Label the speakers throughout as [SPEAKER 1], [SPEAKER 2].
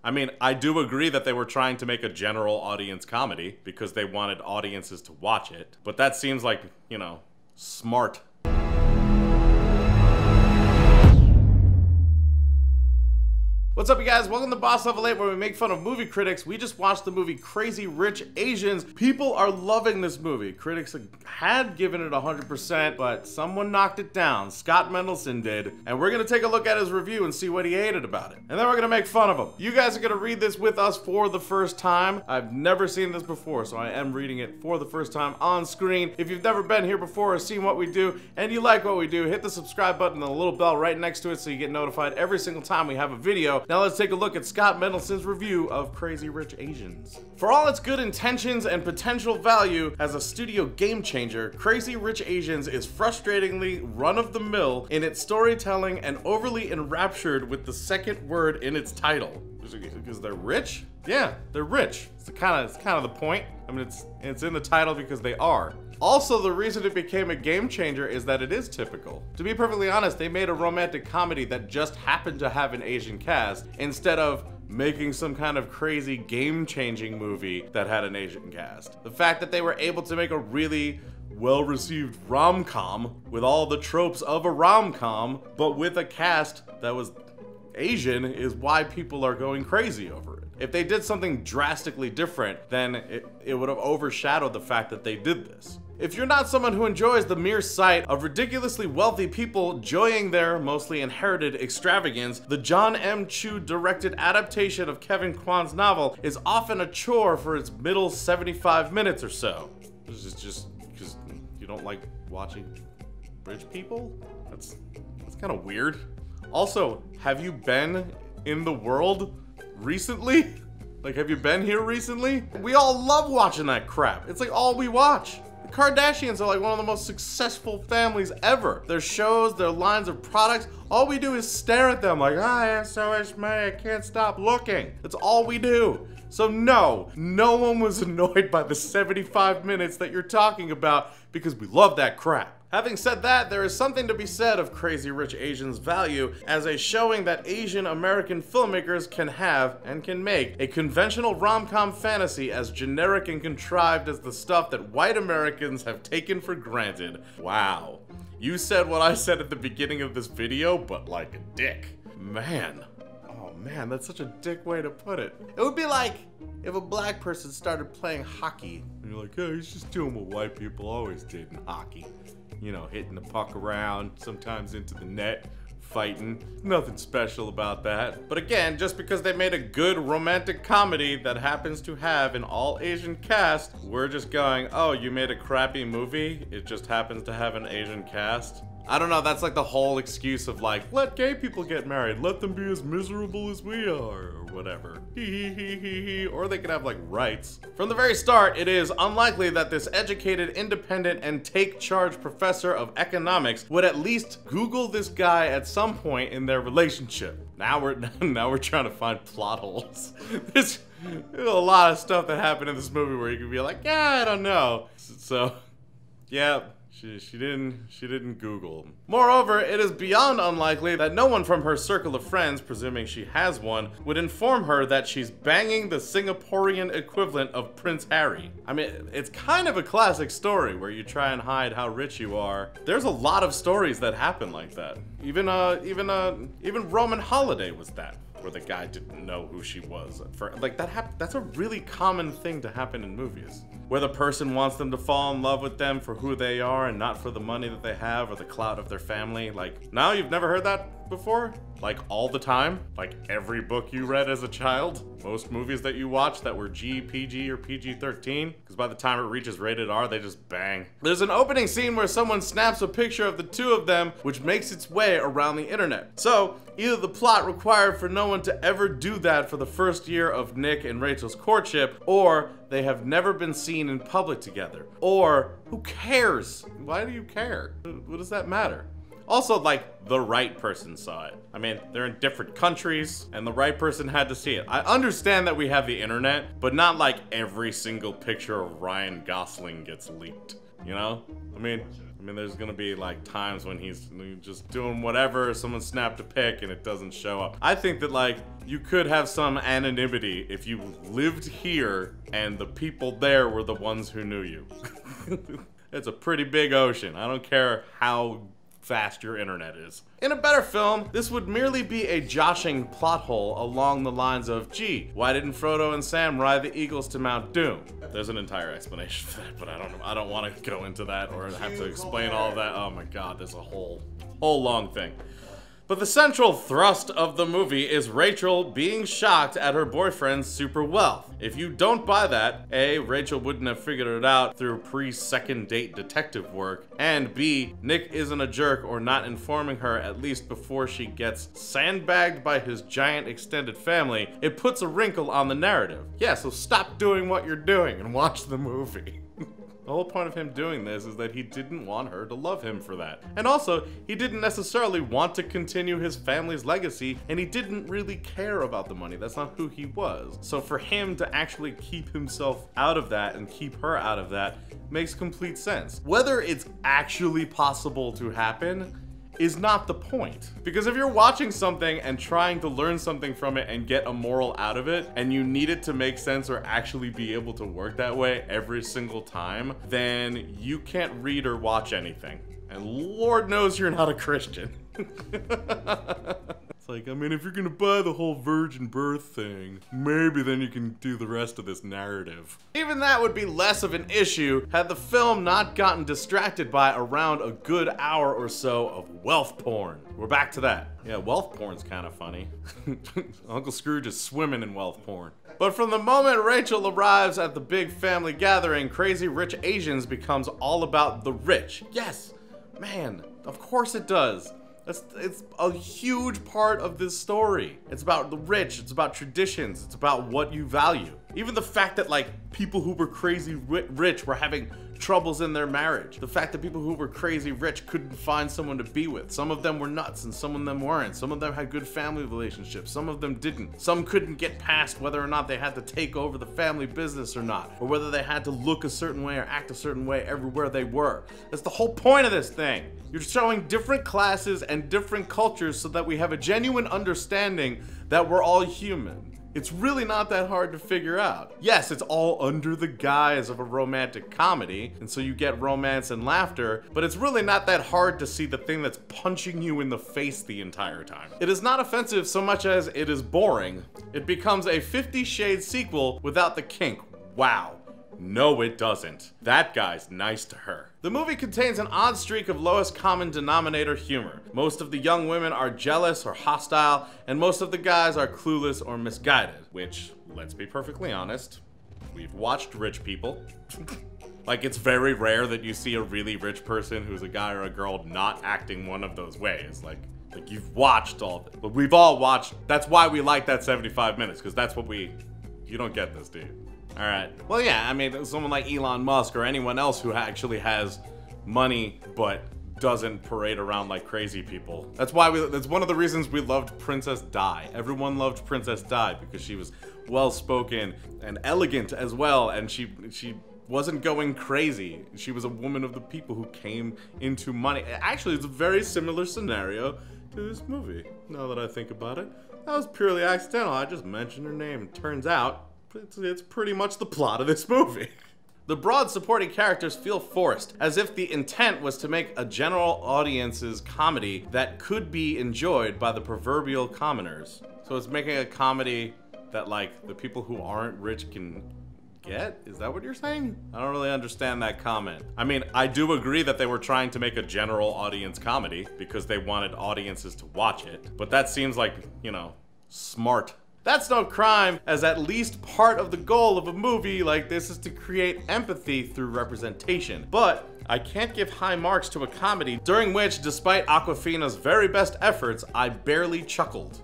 [SPEAKER 1] I mean, I do agree that they were trying to make a general audience comedy because they wanted audiences to watch it, but that seems like, you know, smart. What's up, you guys? Welcome to Boss Level 8, where we make fun of movie critics. We just watched the movie Crazy Rich Asians. People are loving this movie. Critics had given it 100%, but someone knocked it down. Scott Mendelson did. And we're gonna take a look at his review and see what he hated about it. And then we're gonna make fun of him. You guys are gonna read this with us for the first time. I've never seen this before, so I am reading it for the first time on screen. If you've never been here before or seen what we do, and you like what we do, hit the subscribe button and the little bell right next to it so you get notified every single time we have a video. Now let's take a look at Scott Mendelson's review of Crazy Rich Asians. For all its good intentions and potential value as a studio game changer, Crazy Rich Asians is frustratingly run-of-the-mill in its storytelling and overly enraptured with the second word in its title. Because they're rich? Yeah, they're rich. It's kind of the point. I mean, it's in the title because they are. Also, the reason it became a game changer is that it is typical. To be perfectly honest, they made a romantic comedy that just happened to have an Asian cast instead of making some kind of crazy game-changing movie that had an Asian cast. The fact that they were able to make a really well-received rom-com with all the tropes of a rom-com, but with a cast that was Asian, is why people are going crazy over it. If they did something drastically different, then it would have overshadowed the fact that they did this. If you're not someone who enjoys the mere sight of ridiculously wealthy people enjoying their mostly inherited extravagance, the Jon M directed adaptation of Kevin Kwan's novel is often a chore for its middle 75 minutes or so. This is just because you don't like watching rich people? That's kind of weird. Also, have you been in the world recently? Like, have you been here recently? We all love watching that crap. It's like all we watch. The Kardashians are like one of the most successful families ever. Their shows, their lines of products, all we do is stare at them like, I have so much money, I can't stop looking. That's all we do. So no one was annoyed by the 75 minutes that you're talking about because we love that crap. Having said that, there is something to be said of Crazy Rich Asians' value as a showing that Asian American filmmakers can have and can make a conventional rom-com fantasy as generic and contrived as the stuff that white Americans have taken for granted. Wow. You said what I said at the beginning of this video, but like a dick. Man. Oh man, that's such a dick way to put it. It would be like if a black person started playing hockey and you're like, hey, he's just doing what white people always did in hockey. You know, hitting the puck around, sometimes into the net, fighting. Nothing special about that. But again, just because they made a good romantic comedy that happens to have an all-Asian cast, we're just going, oh, you made a crappy movie? It just happens to have an Asian cast? I don't know, that's like the whole excuse of like, let gay people get married, let them be as miserable as we are, or whatever. Or they could have like rights. From the very start, it is unlikely that this educated, independent, and take-charge professor of economics would at least Google this guy at some point in their relationship. Now we're trying to find plot holes. There's a lot of stuff that happened in this movie where you could be like, yeah, I don't know. So, yeah. She didn't Google. Moreover, it is beyond unlikely that no one from her circle of friends, presuming she has one, would inform her that she's banging the Singaporean equivalent of Prince Harry. I mean, it's kind of a classic story where you try and hide how rich you are. There's a lot of stories that happen like that. Even Roman Holiday was that, where the guy didn't know who she was. That's a really common thing to happen in movies, where the person wants them to fall in love with them for who they are and not for the money that they have or the clout of their family. Like, no, you've never heard that before? Like, all the time? Like, every book you read as a child? Most movies that you watch that were G, PG, or PG-13? Because by the time it reaches rated R, they just bang. There's an opening scene where someone snaps a picture of the two of them, which makes its way around the internet. So, either the plot required for no one to ever do that for the first year of Nick and Rachel's courtship, or they have never been seen in public together. Or, who cares? Why do you care? What does that matter? Also, like, the right person saw it. I mean, they're in different countries, and the right person had to see it. I understand that we have the internet, but not like every single picture of Ryan Gosling gets leaked, you know? I mean, I mean, there's gonna be like times when he's just doing whatever, someone snapped a pic and it doesn't show up. I think that like, you could have some anonymity if you lived here and the people there were the ones who knew you. It's a pretty big ocean. I don't care how fast your internet is. In a better film, this would merely be a joshing plot hole along the lines of, gee, why didn't Frodo and Sam ride the eagles to Mount Doom? There's an entire explanation for that, but I don't want to go into that or have to explain all of that. Oh my god, there's a whole long thing. But the central thrust of the movie is Rachel being shocked at her boyfriend's super wealth. If you don't buy that, A, Rachel wouldn't have figured it out through pre-second date detective work, and B, Nick isn't a jerk or not informing her at least before she gets sandbagged by his giant extended family, it puts a wrinkle on the narrative. Yeah, so stop doing what you're doing and watch the movie. The whole point of him doing this is that he didn't want her to love him for that. And also, he didn't necessarily want to continue his family's legacy, and he didn't really care about the money. That's not who he was. So for him to actually keep himself out of that and keep her out of that makes complete sense. Whether it's actually possible to happen is not the point. Because if you're watching something and trying to learn something from it and get a moral out of it, and you need it to make sense or actually be able to work that way every single time, then you can't read or watch anything. And Lord knows you're not a Christian. It's like, I mean, if you're gonna buy the whole virgin birth thing, maybe then you can do the rest of this narrative. Even that would be less of an issue had the film not gotten distracted by around a good hour or so of wealth porn. We're back to that. Yeah, wealth porn's kind of funny. Uncle Scrooge is swimming in wealth porn. But from the moment Rachel arrives at the big family gathering, Crazy Rich Asians becomes all about the rich. Yes, man, of course it does. It's a huge part of this story. It's about the rich, it's about traditions, it's about what you value. Even the fact that like people who were crazy rich were having troubles in their marriage. The fact that people who were crazy rich couldn't find someone to be with. Some of them were nuts and some of them weren't. Some of them had good family relationships. Some of them didn't. Some couldn't get past whether or not they had to take over the family business or not, or whether they had to look a certain way or act a certain way everywhere they were. That's the whole point of this thing. You're showing different classes and different cultures so that we have a genuine understanding that we're all human. It's really not that hard to figure out. Yes, it's all under the guise of a romantic comedy, and so you get romance and laughter, but it's really not that hard to see the thing that's punching you in the face the entire time. It is not offensive so much as it is boring. It becomes a 50 Shades sequel without the kink. Wow. No, it doesn't. That guy's nice to her. The movie contains an odd streak of lowest common denominator humor. Most of the young women are jealous or hostile, and most of the guys are clueless or misguided, which, let's be perfectly honest, we've watched rich people. Like, it's very rare that you see a really rich person who's a guy or a girl not acting one of those ways. Like you've watched all of it. But we've all watched, that's why we like that 75 minutes, because that's what you don't get this, do you? Alright. Well, yeah, I mean, someone like Elon Musk or anyone else who actually has money but doesn't parade around like crazy people. That's one of the reasons we loved Princess Di. Everyone loved Princess Di because she was well-spoken and elegant as well, and she wasn't going crazy. She was a woman of the people who came into money. Actually, it's a very similar scenario to this movie, now that I think about it. That was purely accidental. I just mentioned her name. It turns out it's pretty much the plot of this movie. The broad supporting characters feel forced, as if the intent was to make a general audience's comedy that could be enjoyed by the proverbial commoners. So it's making a comedy that, like, the people who aren't rich can get? Is that what you're saying? I don't really understand that comment. I mean, I do agree that they were trying to make a general audience comedy because they wanted audiences to watch it, but that seems like, you know, smart. That's no crime, as at least part of the goal of a movie like this is to create empathy through representation. But I can't give high marks to a comedy during which, despite Awkwafina's very best efforts, I barely chuckled.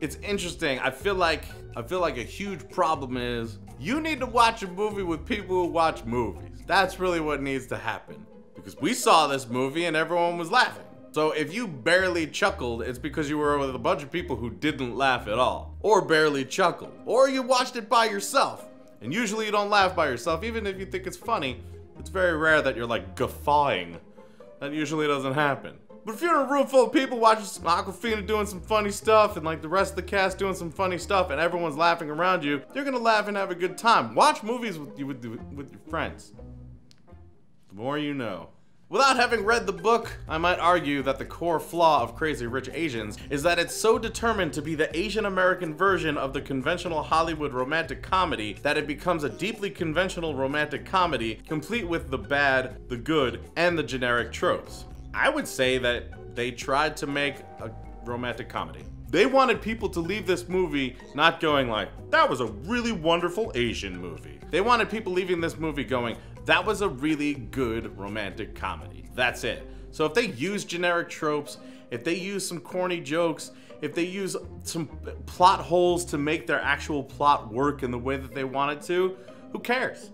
[SPEAKER 1] It's interesting. I feel like a huge problem is you need to watch a movie with people who watch movies. That's really what needs to happen. Because we saw this movie and everyone was laughing. So if you barely chuckled, it's because you were with a bunch of people who didn't laugh at all. Or barely chuckled. Or you watched it by yourself. And usually you don't laugh by yourself, even if you think it's funny. It's very rare that you're like guffawing That usually doesn't happen. But if you're in a room full of people watching some Awkwafina doing some funny stuff and like the rest of the cast doing some funny stuff and everyone's laughing around you, you're gonna laugh and have a good time. Watch movies with your friends. The more you know. Without having read the book, I might argue that the core flaw of Crazy Rich Asians is that it's so determined to be the Asian American version of the conventional Hollywood romantic comedy that it becomes a deeply conventional romantic comedy, complete with the bad, the good, and the generic tropes. I would say that they tried to make a romantic comedy. They wanted people to leave this movie not going like, that was a really wonderful Asian movie. They wanted people leaving this movie going, that was a really good romantic comedy. That's it. So if they use generic tropes, if they use some corny jokes, if they use some plot holes to make their actual plot work in the way that they want it to, who cares?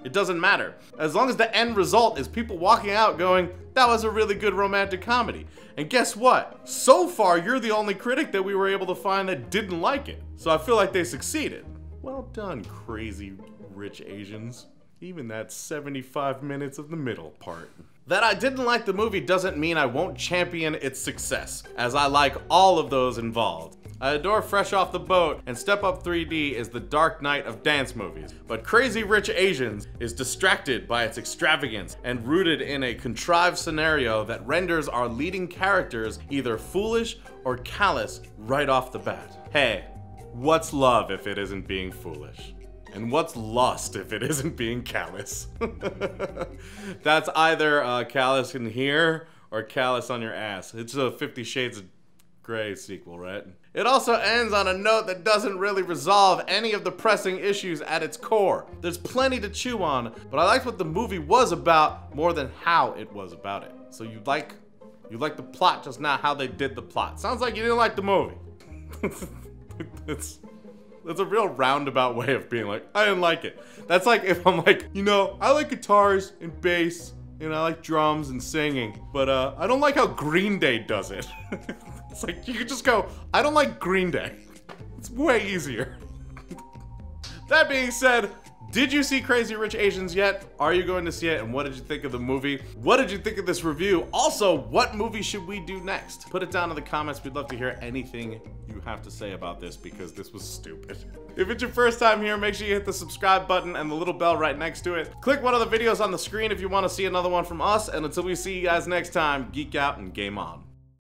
[SPEAKER 1] It doesn't matter. As long as the end result is people walking out going, that was a really good romantic comedy. And guess what? So far, you're the only critic that we were able to find that didn't like it. So I feel like they succeeded. Well done, Crazy Rich Asians. Even that 75 minutes of the middle part. That I didn't like the movie doesn't mean I won't champion its success, as I like all of those involved. I adore Fresh Off the Boat, and Step Up 3D is the dark night of dance movies. But Crazy Rich Asians is distracted by its extravagance and rooted in a contrived scenario that renders our leading characters either foolish or callous right off the bat. Hey, what's love if it isn't being foolish? And what's lust if it isn't being callous? That's either callous in here or callous on your ass. It's a 50 Shades of Grey sequel, right? It also ends on a note that doesn't really resolve any of the pressing issues at its core. There's plenty to chew on, but I liked what the movie was about more than how it was about it. So you like the plot, just not how they did the plot. Sounds like you didn't like the movie. That's a real roundabout way of being like, I didn't like it. That's like if I'm like, you know, I like guitars and bass, and I like drums and singing, but I don't like how Green Day does it. It's like, you could just go, I don't like Green Day. It's way easier. That being said, did you see Crazy Rich Asians yet? Are you going to see it? And what did you think of the movie? What did you think of this review? Also, what movie should we do next? Put it down in the comments. We'd love to hear anything you have to say about this because this was stupid. If it's your first time here, make sure you hit the subscribe button and the little bell right next to it. Click one of the videos on the screen if you want to see another one from us. And until we see you guys next time, geek out and game on.